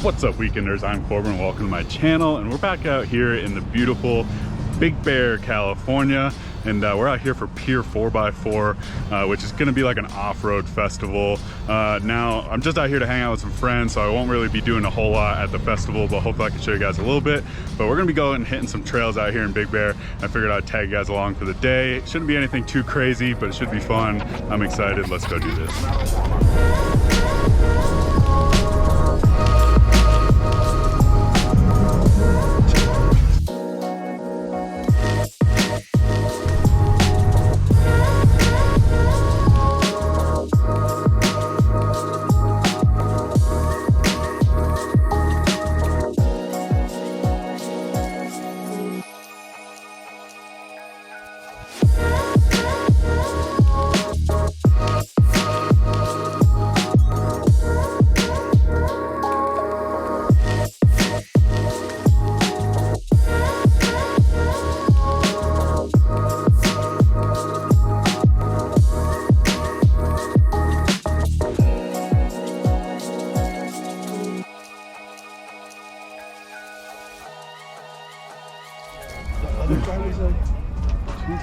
What's up, weekenders? I'm Corbin. Welcome to my channel, and we're back out here in the beautiful Big Bear, California, and we're out here for Pier 4x4, which is going to be like an off-road festival. Now, I'm just out here to hang out with some friends, so I won't really be doing a whole lot at the festival, but hopefully I can show you guys a little bit. But we're going to be going and hitting some trails out here in Big Bear. I figured I'd tag you guys along for the day. It shouldn't be anything too crazy, but it should be fun. I'm excited. Let's go do this.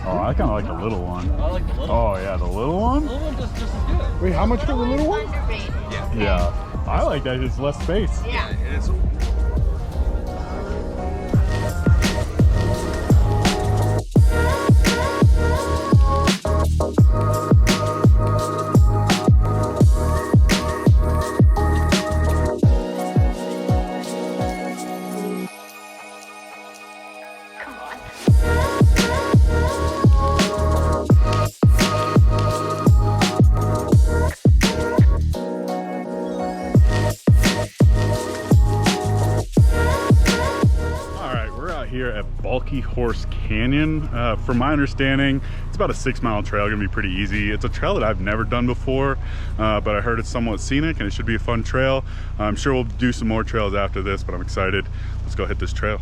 Oh, I kind of like the little one. I like the little one. Oh, yeah, the little one? The little one just as good. Wait, how much for the little one? Yeah. I like that. It's less space. Yeah, and it's... Here at Balky Horse Canyon. From my understanding, it's about a 6-mile trail, gonna be pretty easy. It's a trail that I've never done before, but I heard it's somewhat scenic and it should be a fun trail. I'm sure we'll do some more trails after this, but I'm excited. Let's go hit this trail.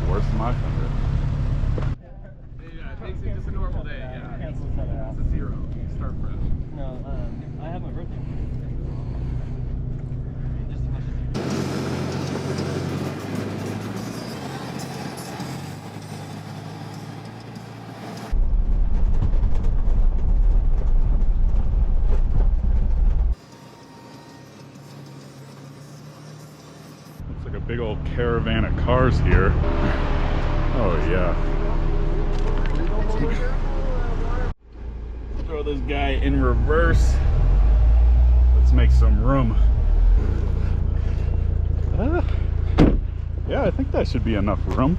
Worse than my fender. Yeah, it makes it just a normal day, yeah. It's a 0. Start fresh. No, I have my birthday. Just as much as Looks like a big old caravan of cars here. Oh yeah. Throw this guy in reverse. Let's make some room. Yeah, I think that should be enough room.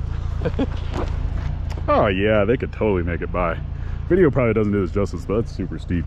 Oh yeah, they could totally make it by. Video probably doesn't do this justice, but it's super steep.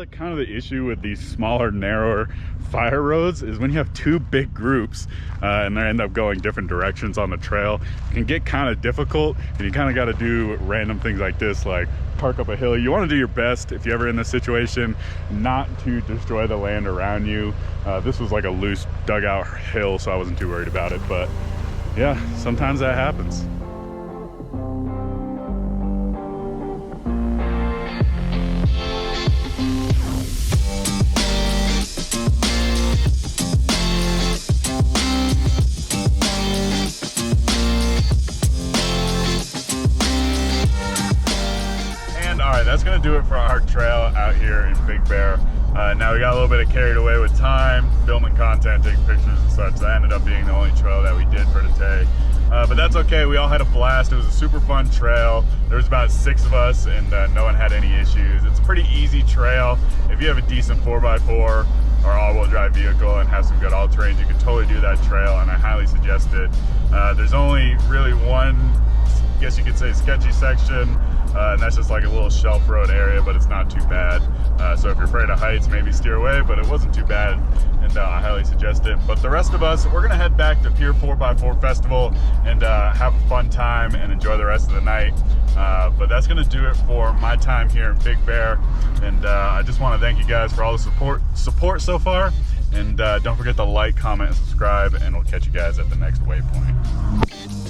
kind of the issue with these smaller, narrower fire roads is when you have two big groups and they end up going different directions on the trail, it can get kind of difficult, and you kind of got to do random things like this, like park up a hill. You want to do your best, if you're ever in this situation, not to destroy the land around you. This was like a loose dugout hill, so I wasn't too worried about it, but yeah, sometimes that happens. That's gonna do it for our trail out here in Big Bear. Now we got a little bit carried away with time, filming content, taking pictures and such. That ended up being the only trail that we did for today. But that's okay, we all had a blast. It was a super fun trail. There was about 6 of us and no one had any issues. It's a pretty easy trail. If you have a decent 4x4 or all-wheel drive vehicle and have some good all-terrains, you can totally do that trail, and I highly suggest it. There's only really one, I guess you could say, sketchy section, and that's just like a little shelf road area, but it's not too bad. So if you're afraid of heights, maybe steer away, but it wasn't too bad, and I highly suggest it. But the rest of us, we're gonna head back to Pier 4x4 Festival and have a fun time and enjoy the rest of the night. But that's gonna do it for my time here in Big Bear, and I just want to thank you guys for all the support so far, and don't forget to like, comment, and subscribe, and we'll catch you guys at the next waypoint.